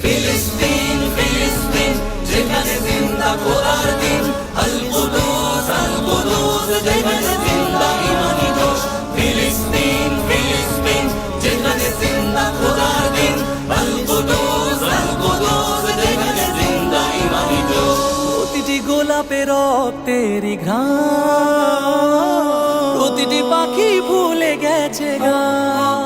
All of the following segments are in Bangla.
ফিলিস্তিন ফিলিস্তিন যেখানে জিন্দা খোদার দিন, আল কুদুস যেখানে জিন্দা ইমানি জোশ। ফিলিস্তিন ফিলিস্তিন যেখানে জিন্দা খোদার দিন, আল কুদুস যেখানে জিন্দা ইমানি জোশ। প্রতিটি গোলাপে রক্তেরই ঘ্রাণ, প্রতিটি পাখি ভুলে গেছে গান।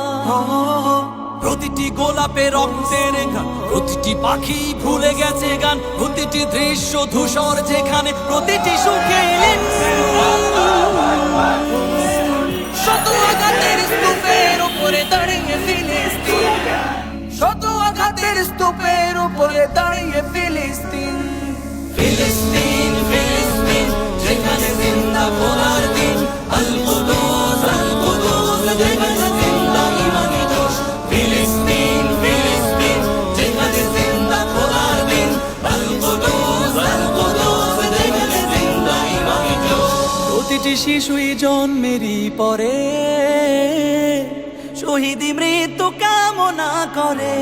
প্রতিটি গোলাপে রক্তের গান, প্রতিটি পাখি ভুলে গেছে গান। প্রতিটি দৃশ্য ধূসর যেখানে, প্রতিটি সুখে শত আঘাতের স্তূপের উপরে দাঁড়িয়ে ফিলিস্তিন, শত আঘাতের স্তূপের উপরে দাঁড়িয়ে ফিলিস্তিন। ফিলিস্তিন ফিলিস্তিন যেখানে জিন্দা খোদার দিন, আল কুদুস যেখানে জিন্দা ইমানি জোশ। ফিলিস্তিন ফিলিস্তিন যেখানে জিন্দা খোদার দিন, আল কুদুস যেখানে জিন্দা ইমানি জোশ। প্রতিটি শিশুই জন্মেরই পরে শহীদি মৃত্যু কামনা করে।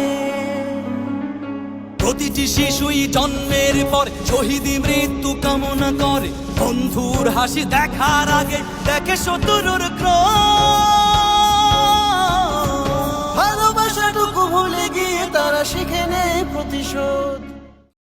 প্রতিটি শিশুই জন্মের পর শহীদি মৃত্যু কামনা করে। বন্ধুর হাসি দেখার আগে দেখে শত্রুর